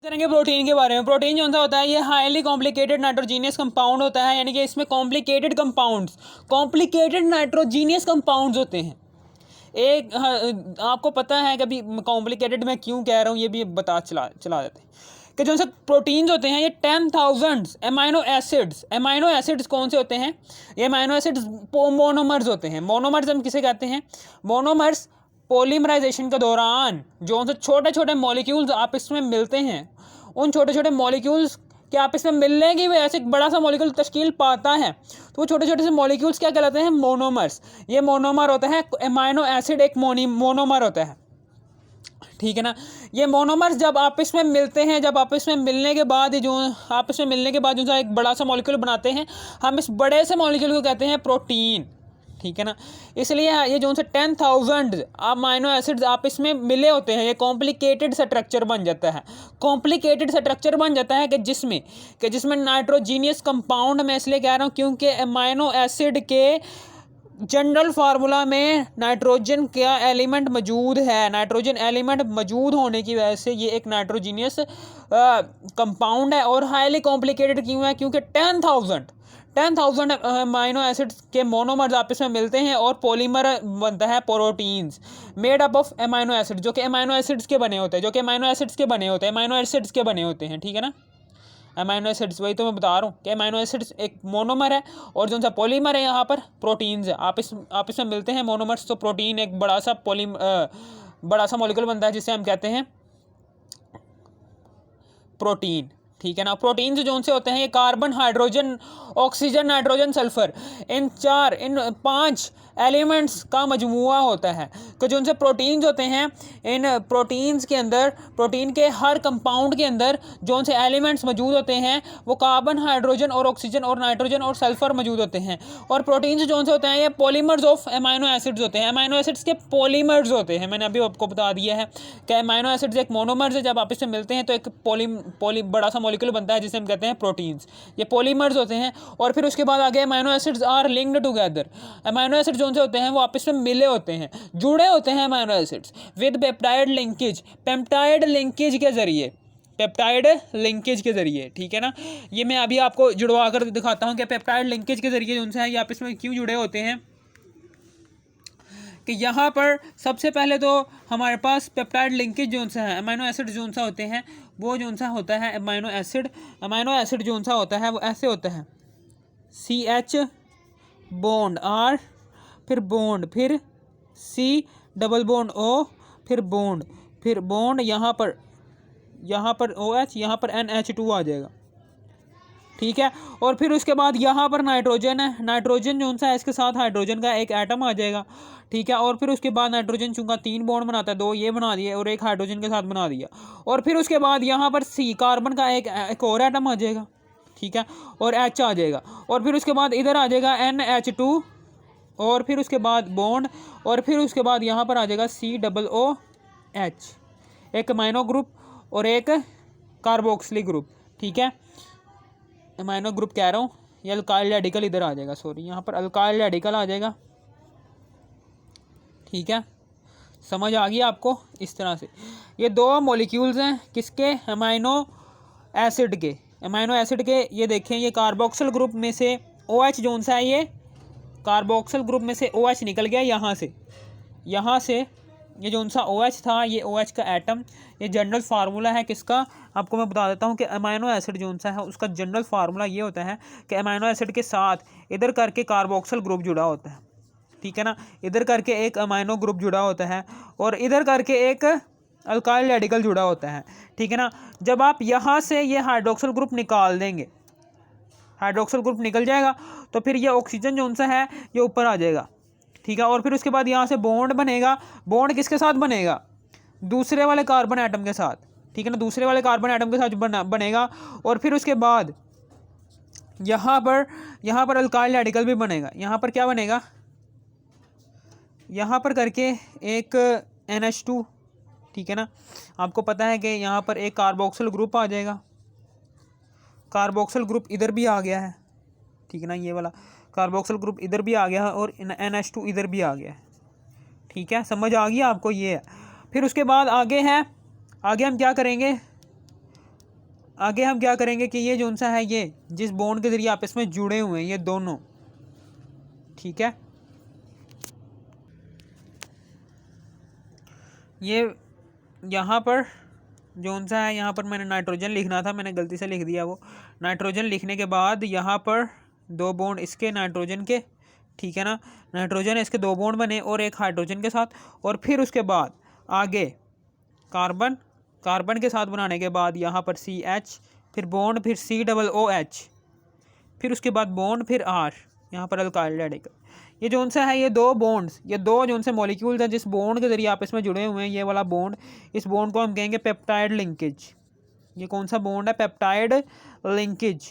करेंगे प्रोटीन के बारे में। प्रोटीन जो होता है ये हाईली कॉम्प्लिकेटेड नाइट्रोजीनियस कंपाउंड होता है, यानी कि इसमें कॉम्प्लिकेटेड नाइट्रोजीनियस कंपाउंड्स होते हैं। एक आपको पता है कि अभी कॉम्प्लिकेटेड मैं क्यों कह रहा हूँ, ये भी चला देते हैं कि जो से प्रोटीन्स होते हैं ये 10,000 अमाइनो एसिड्स कौन से होते हैं? ये अमाइनो एसिड्स मोनोमर्स होते हैं। मोनोमर्स हम किसे कहते हैं? मोनोमर्स पॉलीमराइजेशन के दौरान जो उनसे छोटे छोटे मॉलिक्यूल्स आपस में मिलते हैं, उन छोटे छोटे मॉलिक्यूल्स के आपस में मिलने की वजह से एक बड़ा सा मॉलिक्यूल तश्कील पाता है, तो वो छोटे छोटे से मॉलिक्यूल्स क्या कहलाते हैं? मोनोमर्स। ये मोनोमर होता है, अमाइनो एसिड एक मोनोमर होता है, ठीक है ना। ये मोनोमर्स जब आपस में मिलते हैं, जब आपस में मिलने के बाद जो एक बड़ा सा मॉलिक्यूल बनाते हैं, हम इस बड़े से मॉलिक्यूल को कहते हैं प्रोटीन, ठीक है ना। इसलिए ये जो 10,000 अमाइनो एसिड्स आपस में मिले होते हैं, ये कॉम्प्लिकेटेड स्ट्रक्चर बन जाता है, कि जिसमें नाइट्रोजीनियस कंपाउंड मैं इसलिए कह रहा हूँ क्योंकि अमाइनो एसिड के जनरल फार्मूला में नाइट्रोजन का एलिमेंट मौजूद है। नाइट्रोजन एलिमेंट मौजूद होने की वजह से ये एक नाइट्रोजीनियस कंपाउंड है। और हाईली कॉम्प्लिकेटेड क्यों है? क्योंकि 10,000 अमाइनो एसिड्स के मोनोमर्स आपस में मिलते हैं और पॉलीमर बनता है proteins made up of amino acid, जो कि अमाइनो एसिड्स के बने होते हैं, ठीक है ना। अमाइनो एसिड्स, वही तो मैं बता रहा हूँ कि अमाइनो एसिड्स एक मोनोमर है और जो सा पॉलीमर है यहाँ पर प्रोटीन्स है, आपस में मिलते हैं मोनोमर्स, तो प्रोटीन एक बड़ा सा मॉलिक्यूल बनता है जिसे हम कहते हैं प्रोटीन, ठीक है ना। प्रोटीन्स जो उनसे होते हैं ये carbon, hydrogen, oxygen, nitrogen, sulphur, इन 5 एलिमेंट्स का मजमूआ होता है। तो जो उनसे प्रोटीन्स होते हैं, इन प्रोटीन्स के अंदर, प्रोटीन के हर कंपाउंड के अंदर जो उनसे एलिमेंट्स मौजूद होते हैं वो कार्बन, हाइड्रोजन और ऑक्सीजन और नाइट्रोजन और सल्फर मौजूद होते हैं। और प्रोटीन्स जो उनसे होते हैं ये पॉलीमर्स ऑफ अमाइनो एसिड्स होते हैं। अमाइनो एसिड्स के पॉलीमर्स होते हैं, मैंने अभी आपको बता दिया है कि अमाइनो एसिड्स एक मोनोमर्स है, जब आपस में मिलते हैं तो एक बड़ा सा मॉलिक्यूल बनता है जिसे हम कहते हैं प्रोटीन्स। ये पॉलीमर्स होते हैं। और फिर उसके बाद आगे amino acids are linked together. Amino acids जो होते हैं वो आपस में मिले होते हैं, जुड़े होते हैं amino acids with peptide linkage के जरिए, ठीक है ना। ये मैं अभी आपको जुड़वा कर दिखाता हूँ कि पेप्टाइड लिंकेज के जरिए जो है ये आपस में क्यों जुड़े होते हैं। कि यहाँ पर सबसे पहले तो हमारे पास पेप्टाइड लिंकेज जो सा है, अमाइनो एसिड जो सा होते हैं वो जो सा होता है अमाइनो एसिड जो सा होता है वो ऐसे होता है, CH बॉन्ड R, फिर बॉन्ड, फिर C डबल बॉन्ड O, फिर बॉन्ड यहाँ पर OH, यहाँ पर NH2 आ जाएगा, ठीक है। और फिर उसके बाद यहाँ पर नाइट्रोजन है, नाइट्रोजन जो सा है इसके साथ हाइड्रोजन का एक एटम आ जाएगा, ठीक है। और फिर उसके बाद नाइट्रोजन चूंकि 3 बॉन्ड बनाता है, 2 ये बना दिए और एक हाइड्रोजन के साथ बना दिया। और फिर उसके बाद यहाँ पर C कार्बन का एक और एटम आ जाएगा, ठीक है, और H आ जाएगा। और फिर उसके बाद इधर आ जाएगा NH2, और फिर उसके बाद बॉन्ड, और फिर उसके बाद यहाँ पर आ जाएगा COOH, एक अमाइनो ग्रुप और एक कार्बोक्सिलिक ग्रुप, ठीक है। अमाइनो ग्रुप कह रहा हूँ, ये अल्काइल रेडिकल इधर आ जाएगा, यहाँ पर अल्काइल रेडिकल आ जाएगा, ठीक है। समझ आ गई आपको? इस तरह से ये 2 मॉलिक्यूल्स हैं किसके? अमाइनो एसिड के। ये देखें, ये कार्बोक्सिल ग्रुप में से OH जो सा है, ये कार्बोक्सिल ग्रुप में से OH निकल गया यहाँ से ये जो सा OH था, ये OH का एटम, ये जनरल फार्मूला है किसका? आपको मैं बता देता हूँ कि अमाइनो एसिड जो सा है उसका जनरल फार्मूला ये होता है कि अमाइनो एसिड के साथ इधर करके कार्बोक्सिल ग्रुप जुड़ा होता है, ठीक है ना। इधर करके एक अमाइनो ग्रुप जुड़ा होता है और इधर करके एक अल्काइल रेडिकल जुड़ा होता है, ठीक है ना। जब आप यहाँ से ये हाइड्रोक्सिल ग्रुप निकाल देंगे, हाइड्रोक्सिल ग्रुप निकल जाएगा, तो फिर ये ऑक्सीजन जो सा है ये ऊपर आ जाएगा, ठीक है। और फिर उसके बाद यहाँ से बॉन्ड बनेगा। बॉन्ड किसके साथ बनेगा? दूसरे वाले कार्बन एटम के साथ, ठीक है ना, दूसरे वाले कार्बन एटम के साथ बनेगा। और फिर उसके बाद यहाँ पर अल्काइल रेडिकल भी बनेगा। यहाँ पर क्या बनेगा? यहाँ पर करके एक NH2, ठीक है ना। आपको पता है कि यहाँ पर एक कार्बोक्सिल ग्रुप आ जाएगा, कार्बोक्सिल ग्रुप इधर भी आ गया है, ठीक है ना। ये वाला कार्बोक्सिल ग्रुप इधर भी आ गया है और NH2 इधर भी आ गया है, ठीक है। समझ आ गई आपको? ये है। फिर उसके बाद आगे हम क्या करेंगे? आगे हम क्या करेंगे कि ये जो सा है ये जिस बॉन्ड के ज़रिए आपस में जुड़े हुए हैं ये दोनों, ठीक है, ये यहाँ पर जो सा है, यहाँ पर मैंने नाइट्रोजन लिखना था, मैंने गलती से लिख दिया। वो नाइट्रोजन लिखने के बाद यहाँ पर 2 बॉन्ड इसके नाइट्रोजन के, ठीक है ना, नाइट्रोजन इसके 2 बॉन्ड बने और एक हाइड्रोजन के साथ, और फिर उसके बाद आगे कार्बन, कार्बन के साथ बनाने के बाद यहाँ पर CH, फिर बॉन्ड, फिर COOH, फिर उसके बाद बॉन्ड, फिर R, यहाँ पर अल्काइल रेडिकल। ये जो सा है ये 2 बॉन्ड्स, ये 2 जो से मॉलिक्यूल्स हैं जिस बॉन्ड के ज़रिए आपस में जुड़े हुए हैं, ये वाला बॉन्ड, इस बॉन्ड को हम कहेंगे पेप्टाइड लिंकेज। ये कौन सा बॉन्ड है? पेप्टाइड लिंकेज,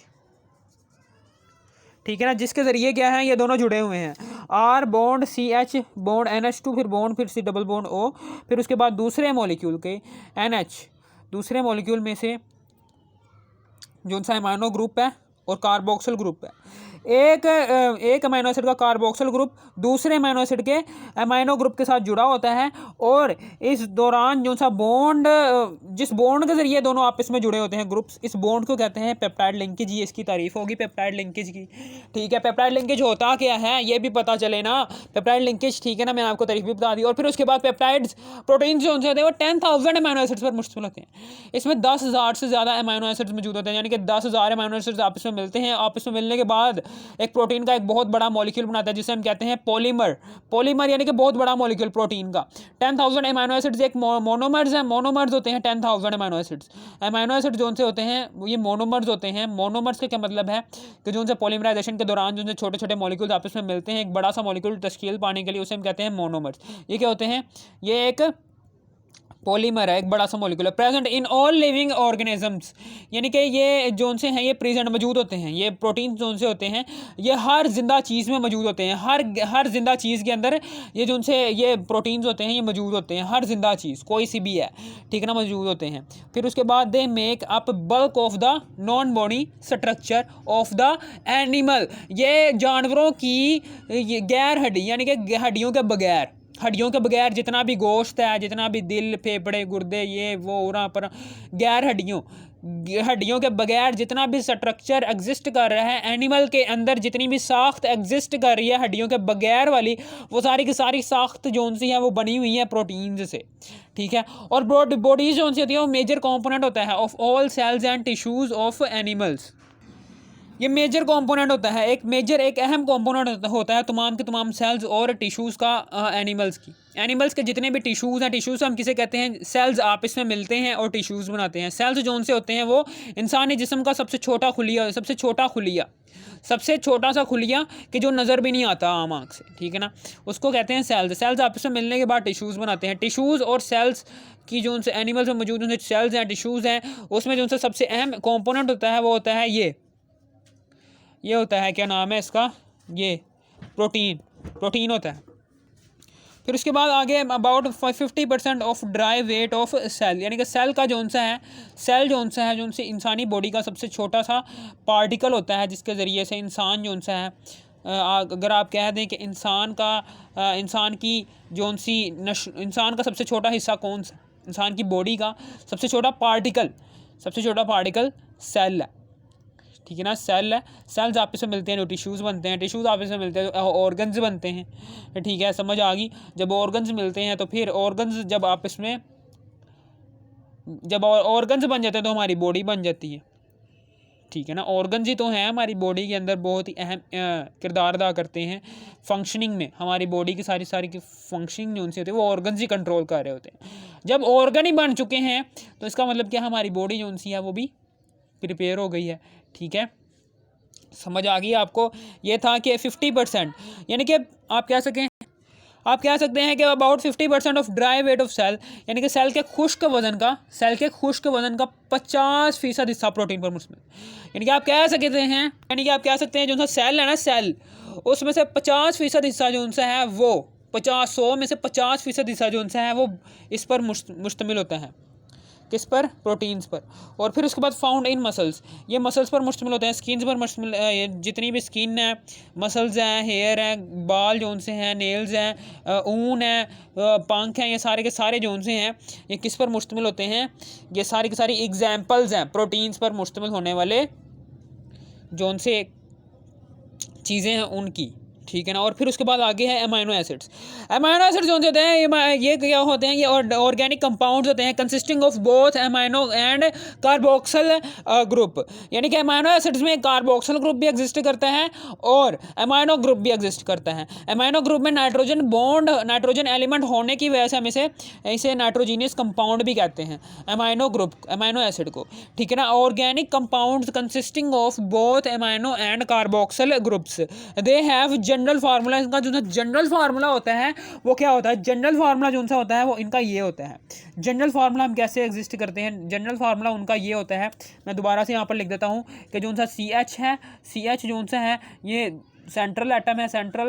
ठीक है ना, जिसके ज़रिए क्या है ये दोनों जुड़े हुए हैं। R bond CH bond NH2, फिर बॉन्ड, फिर C डबल बॉन्ड O, फिर उसके बाद दूसरे मॉलिक्यूल के NH, दूसरे मॉलिक्यूल में से जो सा अमाइनो ग्रुप है और कार्बोक्सिल ग्रुप है। एक अमाइनो एसिड का कार्बोक्सिल ग्रुप दूसरे अमाइनो एसिड के अमाइनो ग्रुप के साथ जुड़ा होता है, और इस दौरान जो सा बॉन्ड, जिस बॉन्ड के जरिए दोनों आपस में जुड़े होते हैं ग्रुप्स, इस बॉन्ड को कहते हैं पेप्टाइड लिंकेज। ये इसकी तारीफ होगी पेप्टाइड लिंकेज की, ठीक है। पेप्टाइड लिंकेज होता क्या है ये भी पता चले ना, पेप्टाइड लिंकेज, ठीक है ना, मैंने आपको तारीफ भी बता दी। और फिर उसके बाद पेप्टाइड्स प्रोटीन जो होते हैं वो 10,000 अमाइनो एसिड्स पर मुश्तमिल होते हैं। इसमें 10,000 से ज़्यादा अमाइनो एसिड्स मौजूद होते हैं, यानी कि 10,000 अमाइनो एसिड्स आपस में मिलते हैं। आपस में मिलने के बाद एक प्रोटीन का एक बहुत बड़ा मॉलिक्यूल बनाता है जिसे हम कहते हैं पॉलीमर। पॉलीमर यानी कि बहुत बड़ा मॉलिक्यूल प्रोटीन का। 10,000 अमाइनो एसिड्स एक मोनोमर्स हैं, मोनोमर्स होते हैं 10,000 अमाइनो एसिड्स। अमाइनो एसिड जो से होते हैं ये मोनोमर्स होते हैं। मोनोमर्स का क्या मतलब है कि जो उनसे पॉलीमराइजेशन के दौरान जो छोटे छोटे मॉलिक्यूल्स आपस में मिलते हैं एक बड़ा सा मॉलिक्यूल तश्कील पाने के लिए, उसे हम कहते हैं मोनोमर्स। ये क्या होते हैं? ये एक पॉलीमर है, एक बड़ा सा मॉलिक्यूल है। Present in all living organisms, यानी कि ये जोन से हैं ये प्रेजेंट मौजूद होते हैं। ये प्रोटीन जोन से होते हैं, ये हर जिंदा चीज़ में मौजूद होते हैं। हर जिंदा चीज़ के अंदर ये जोन से ये प्रोटीन्स होते हैं ये मौजूद होते हैं। हर जिंदा चीज़ कोई सी भी है, ठीक है ना, मौजूद होते हैं। फिर उसके बाद they make up bulk of the non body structure of the animal. ये जानवरों की गैर हड्डी, यानी कि हड्डियों के बगैर जितना भी गोश्त है, जितना भी दिल, फेफड़े, गुर्दे, ये वो वहाँ पर गैर हड्डियों के बगैर जितना भी स्ट्रक्चर एग्जिस्ट कर रहा है एनिमल के अंदर, जितनी भी साख्त एग्जिस्ट कर रही है हड्डियों के बगैर वाली, वो सारी की सारी साख्त जोन सी है वो बनी हुई है प्रोटीन से, ठीक है। और बॉडीज जोन सी होती है वो मेजर कंपोनेंट होता है of all cells and tissues of animals. ये मेजर कंपोनेंट होता है, एक अहम कंपोनेंट होता है तमाम के तमाम सेल्स और टिश्यूज़ का एनिमल्स के जितने भी टिश्यूज़ हैं, टिश्यूज़ हम किसे कहते हैं? सेल्स आपस में मिलते हैं और टिश्यूज़ बनाते हैं। सेल्स जोन से होते हैं वो इंसानी जिस्म का सबसे छोटा सा खुलिया कि जो नज़र भी नहीं आता आम आँख से, ठीक है ना, उसको कहते हैं सेल्स आपस में मिलने के बाद टिश्यूज़ बनाते हैं। टिश्यूज़ और सेल्स की जो उनसे एनिमल्स में मौजूद उनसे सेल्स हैं, टिश्यूज़ हैं, उसमें जो उनसे सबसे अहम कंपोनेंट होता है वो होता है ये होता है, क्या नाम है इसका? ये प्रोटीन होता है। फिर उसके बाद आगे about 50% of dry weight of cell, यानी कि सेल जो से इंसानी बॉडी का सबसे छोटा सा पार्टिकल होता है जिसके ज़रिए से इंसान जो है, अगर आप कह दें कि इंसान का सबसे छोटा हिस्सा कौन सा, इंसान की बॉडी का सबसे छोटा पार्टिकल सेल है, ठीक है ना, सेल्स आपस में मिलते हैं, टिश्यूज़ बनते हैं, टिश्यूज़ आपस में मिलते हैं, ऑर्गन्स बनते हैं, ठीक है, समझ आ गई। जब ऑर्गन्स मिलते हैं तो फिर ऑर्गन्स जब ऑर्गन्स बन जाते हैं तो हमारी बॉडी बन जाती है, ठीक है ना। ऑर्गन्स ही तो हैं हमारी बॉडी के अंदर, बहुत ही अहम किरदार अदा करते हैं फंक्शनिंग में। हमारी बॉडी की सारी की फंक्शनिंग जो उनसे होती है वो ऑर्गन्स ही कंट्रोल कर रहे होते हैं। जब ऑर्गन ही बन चुके हैं तो इसका मतलब क्या, हमारी बॉडी जो उनसी है वो भी प्रिपेयर हो गई है, ठीक है, समझ आ गई आपको। ये था कि 50%, यानी कि आप कह सकते हैं कि about 50% of dry weight of cell, यानी कि सेल के खुश्क वजन का 50% हिस्सा प्रोटीन पर मुश्तमिल। यानी कि आप कह सकते हैं जो सेल है ना, सेल उसमें से 50% हिस्सा जो उनसे है वो 100 में से 50% हिस्सा जो उनसे है वो इस पर मुश्तमिल होता है, किस पर, प्रोटीन्स पर। और फिर उसके बाद फाउंड इन मसल्स, ये मसल्स पर मुश्तमिल होते हैं, स्किन पर मुश्तमिल, जितनी भी स्किन है, मसल्स हैं, हेयर हैं, बाल जोन से हैं, नेल्स हैं, ऊन है, पंख हैं, ये सारे के सारे जोन से हैं, ये किस पर मुश्तमिल होते हैं, ये सारी की सारी एग्जाम्पल्स हैं प्रोटीन्स पर मुश्तमिल होने वाले जोन से चीज़ें हैं उनकी, ठीक है ना। और फिर उसके बाद आगे है अमाइनो एसिड्स। अमाइनो एसिड्स जो होते हैं ये क्या होते हैं, ये ऑर्गेनिक कंपाउंड्स होते हैं consisting of both amino and carboxyl group, यानी कि अमाइनो एसिड्स में कार्बोक्सिल ग्रुप भी एग्जिस्ट करता है और अमाइनो ग्रुप भी एग्जिस्ट करता है। अमाइनो ग्रुप में नाइट्रोजन बॉन्ड, नाइट्रोजन एलिमेंट होने की वजह से हम इसे नाइट्रोजीनियस कंपाउंड भी कहते हैं, अमाइनो ग्रुप, अमाइनो एसिड को, ठीक है ना। Organic compounds consisting of both amino and carboxyl groups, they have general formula, इनका जो जनरल फार्मूला होता है वो क्या होता है, जनरल फार्मूला जो सा होता है वो इनका ये होता है। जनरल फार्मूला हम कैसे एग्जिस्ट करते हैं, जनरल फार्मूला उनका ये होता है, मैं दोबारा से यहाँ पर लिख देता हूँ कि जो सा CH है, CH जो सा है ये सेंट्रल एटम है, सेंट्रल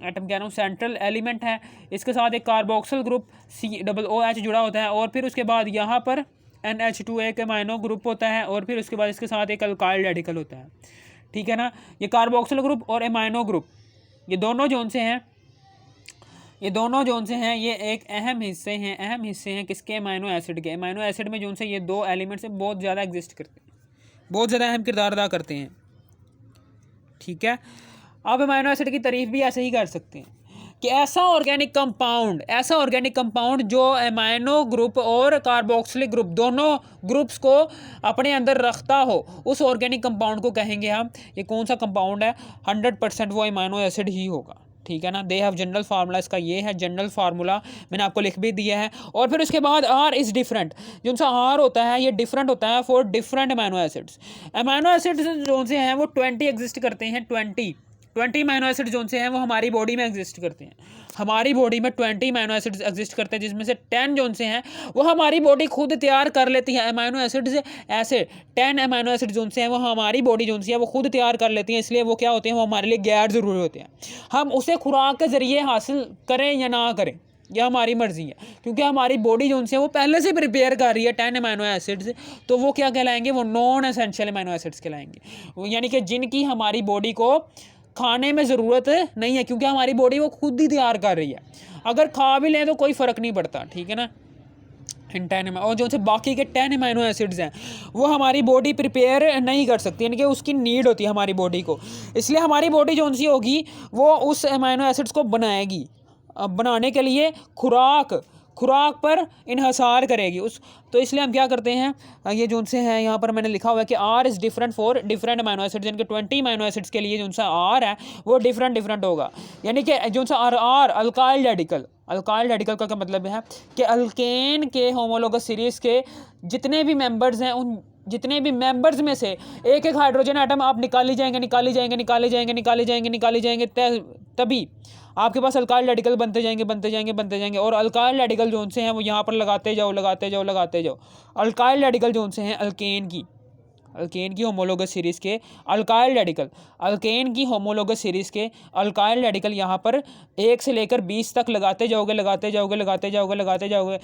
एटम कह रहा हूँ, सेंट्रल एलिमेंट है, इसके साथ एक कार्बोक्सिल ग्रुप COOH जुड़ा होता है, और फिर उसके बाद यहाँ पर NH2 एक अमाइनो ग्रुप होता है, और फिर उसके बाद इसके साथ एक अल्काइल रेडिकल होता है, ठीक है ना। ये कार्बोक्सिल ग्रुप और अमाइनो ग्रुप ये दोनों जोन से हैं, ये दोनों जोन से हैं, ये एक अहम हिस्से हैं किसके, अमाइनो एसिड के। अमाइनो एसिड में जोन से ये दो एलिमेंट से बहुत ज़्यादा एग्जिस्ट करते हैं, बहुत ज़्यादा अहम किरदार अदा करते हैं, ठीक है। आप अमाइनो एसिड की तारीफ भी ऐसे ही कर सकते हैं कि ऐसा ऑर्गेनिक कंपाउंड जो अमाइनो ग्रुप और कार्बोक्सिलिक ग्रुप दोनों ग्रुप्स को अपने अंदर रखता हो, उस ऑर्गेनिक कंपाउंड को कहेंगे हम, ये कौन सा कंपाउंड है, 100% वो अमाइनो एसिड ही होगा, ठीक है ना। दे हैव जनरल फार्मूला, इसका ये है जनरल फार्मूला, मैंने आपको लिख भी दिया है। और फिर उसके बाद आर इज़ डिफरेंट, जो सा आर होता है ये डिफरेंट होता है for different amino acids. Amino acids जो से हैं वो 20 एग्जिस्ट करते हैं, 20 अमाइनो एसिड जो से हैं वो हमारी बॉडी में एग्जिस्ट करते हैं, हमारी बॉडी में 20 अमाइनो एसिड्स एग्जिस्ट करते हैं, जिसमें से 10 जो से हैं वो हमारी बॉडी खुद तैयार कर लेती है। अमाइनो एसिड्स ऐसे 10 अमाइनो एसिड जो से हैं वो हमारी बॉडी जो है वो खुद तैयार कर लेती है, इसलिए वो क्या होते हैं, वो हमारे लिए गैर ज़रूरी होते हैं। हम उसे खुराक के ज़रिए हासिल करें या ना करें यह हमारी मर्ज़ी है, क्योंकि हमारी बॉडी जो है वो पहले से प्रिपेयर कर रही है 10 अमाइनो एसिड्स, तो वो क्या कहलाएंगे, वो नॉन एसेंशियल अमाइनो एसिड्स कहलाएंगे, यानी कि जिनकी हमारी बॉडी को खाने में ज़रूरत नहीं है, क्योंकि हमारी बॉडी वो खुद ही तैयार कर रही है। अगर खा भी लें तो कोई फ़र्क नहीं पड़ता, ठीक है ना। इन 10 और जो से बाकी के 10 अमाइनो एसिड्स हैं वो हमारी बॉडी प्रिपेयर नहीं कर सकती, यानी कि उसकी नीड होती है हमारी बॉडी को, इसलिए हमारी बॉडी जो सी होगी वो उस अमाइनो एसिड्स को बनाएगी, बनाने के लिए खुराक पर इन्हसार करेगी उस, तो इसलिए हम क्या करते हैं, ये जो से हैं यहाँ पर मैंने लिखा हुआ है कि R is different for different amino acids, यानी कि 20 अमाइनो एसिड्स के लिए जो सा आर है वो डिफरेंट होगा, यानी कि जो सा आर अल्काइल रेडिकल का क्या मतलब है कि अल्केन के होमोलोगस सीरीज़ के जितने भी मेंबर्स हैं उन जितने भी मेंबर्स में से एक एक हाइड्रोजन आइटम आप निकाली जाएंगे तभी आपके पास अल्काइल रेडिकल बनते जाएंगे और अल्काइल रेडिकल जोन से हैं वो यहाँ पर लगाते जाओ। अल्काइल रेडिकल जोन से हैं अल्केन की होमोलोगस सीरीज़ के अल्काइल रेडिकल यहाँ पर 1 से लेकर 20 तक लगाते जाओगे,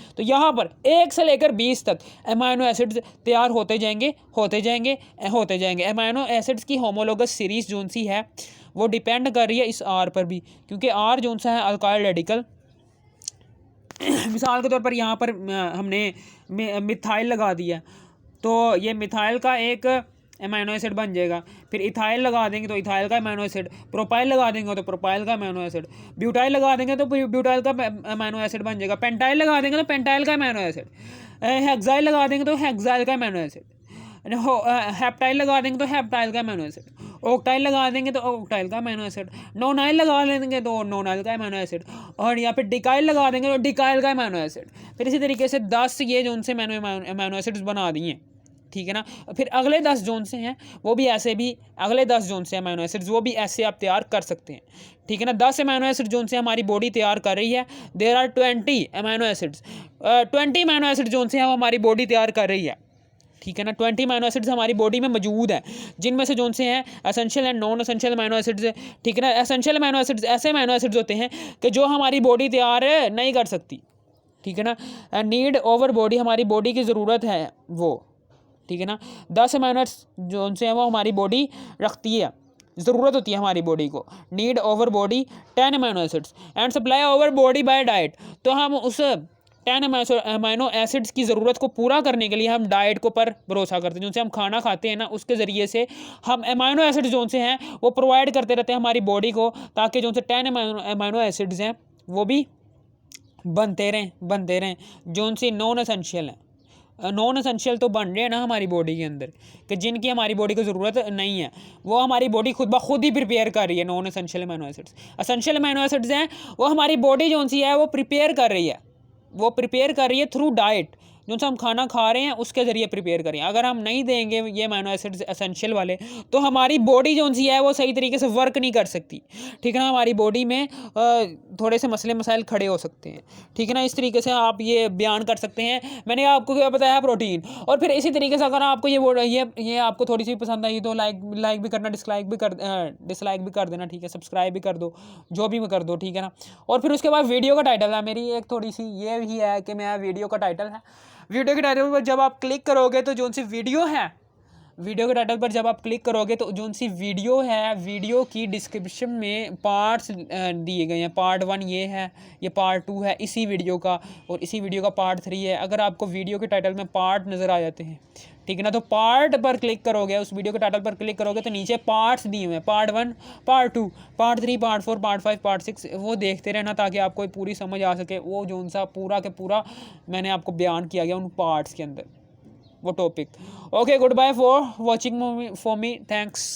तो यहाँ पर 1 से लेकर 20 तक अमाइनो एसिड्स तैयार होते जाएंगे। अमाइनो एसिड्स की होमोलोगस सीरीज़ जोन सी है वो डिपेंड कर रही है इस आर पर भी, क्योंकि आर जोन सा है अल्काइल रेडिकल। मिसाल के तौर पर यहाँ पर हमने मिथाइल लगा दिया तो ये मिथाइल का एक अमाइनो एसिड बन जाएगा, फिर इथाइल लगा देंगे तो इथाइल का अमाइनो एसिड, प्रोपाइल लगा देंगे तो प्रोपाइल का अमाइनो एसिड, ब्यूटाइल लगा देंगे तो ब्यूटाइल का अमाइनो एसिड बन जाएगा, पेंटाइल लगा देंगे तो पेंटाइल का अमाइनो एसिड, हेक्साइल लगा देंगे तो हेक्साइल का अमाइनो एसिड, हेप्टाइल लगा देंगे तो हेप्टाइल का अमाइनो एसिड, ऑक्टाइल लगा देंगे तो ऑक्टाइल का अमाइनो एसिड, नोनाइल लगा देंगे तो नोनाइल का अमाइनो एसिड, और यहाँ पे डिकाइल लगा देंगे तो डिकाइल का अमाइनो एसिड। फिर इसी तरीके से 10 ये जोन से मैंने अमाइनो एसिड्स बना दिए, ठीक है ना। फिर अगले 10 जोन से हैं वो भी ऐसे भी अगले 10 जोन से अमाइनो एसिड्स वो भी ऐसे आप तैयार कर सकते हैं, ठीक है ना। 10 अमाइनो एसिड जोन से हमारी बॉडी तैयार कर रही है, there are 20 amino acids, 20 amino acid जोन से हमारी बॉडी तैयार कर रही है, ठीक है ना। 20 अमाइनो एसिड्स हमारी बॉडी में मौजूद है, जिनमें से जोन से हैं essential and non essential amino acids, ठीक है ना। एसेंशियल अमाइनो एसिड्स ऐसे अमाइनो एसिड्स होते हैं कि जो हमारी बॉडी तैयार नहीं कर सकती, ठीक है ना। नीड ओवर बॉडी, हमारी बॉडी की ज़रूरत है वो, ठीक है ना। 10 अमाइनो एसिड जो से हैं वो हमारी बॉडी रखती है, ज़रूरत होती है हमारी बॉडी को। Need over body 10 amino acids and supply over body by diet. तो हम उस 10 अमाइनो एसिड्स की ज़रूरत को पूरा करने के लिए हम डाइट को पर भरोसा करते हैं, जिनसे हम खाना खाते हैं ना, उसके ज़रिए से हम अमाइनो एसिड जो से हैं वो प्रोवाइड करते रहते हैं हमारी बॉडी को, ताकि जो से 10 अमाइनो एसिड्स हैं वो भी बनते रहें जो उनसे नॉन एसेंशियल हैं। नॉन एसेंशियल तो बन रहे हैं ना हमारी बॉडी के अंदर, कि जिनकी हमारी बॉडी को ज़रूरत नहीं है, वो हमारी बॉडी खुद ब खुद ही प्रिपेयर कर रही है। Non essential amino acids, essential amino acids हैं वो हमारी बॉडी जो सी है वो प्रिपेयर कर रही है थ्रू डाइट, जो सा हम खाना खा रहे हैं उसके ज़रिए प्रिपेयर करें। अगर हम नहीं देंगे ये अमाइनो एसिड्स एसेंशियल वाले, तो हमारी बॉडी जो सी है वो सही तरीके से वर्क नहीं कर सकती, ठीक है ना। हमारी बॉडी में थोड़े से मसले मसाइल खड़े हो सकते हैं, ठीक है ना। इस तरीके से आप ये बयान कर सकते हैं। मैंने आपको क्या बताया, प्रोटीन। और फिर इसी तरीके से अगर आपको ये आपको थोड़ी सी पसंद आई तो लाइक भी करना, डिसलाइक भी कर देना, ठीक है। सब्सक्राइब भी कर दो, जो भी कर दो, ठीक है ना। और फिर उसके बाद वीडियो का टाइटल है मेरी एक थोड़ी सी ये भी है कि मैं वीडियो का टाइटल है, वीडियो के टाइटल पर जब आप क्लिक करोगे तो जो सी वीडियो है, वीडियो के टाइटल पर जब आप क्लिक करोगे तो जो सी वीडियो है, वीडियो की डिस्क्रिप्शन में पार्ट्स दिए गए हैं। पार्ट 1 ये है, ये पार्ट 2 है इसी वीडियो का, और इसी वीडियो का पार्ट 3 है। अगर आपको वीडियो के टाइटल में पार्ट नज़र आ जाते हैं, ठीक है ना, तो पार्ट पर क्लिक करोगे, उस वीडियो के टाइटल पर क्लिक करोगे तो नीचे पार्ट्स दिए हुए हैं, part 1, part 2, part 3, part 4, part 5, part 6, वो देखते रहना ताकि आपको पूरी समझ आ सके। वो जो सा पूरा के पूरा मैंने आपको बयान किया गया उन पार्ट्स के अंदर, वो topic. Okay, good bye for watching for me, thanks.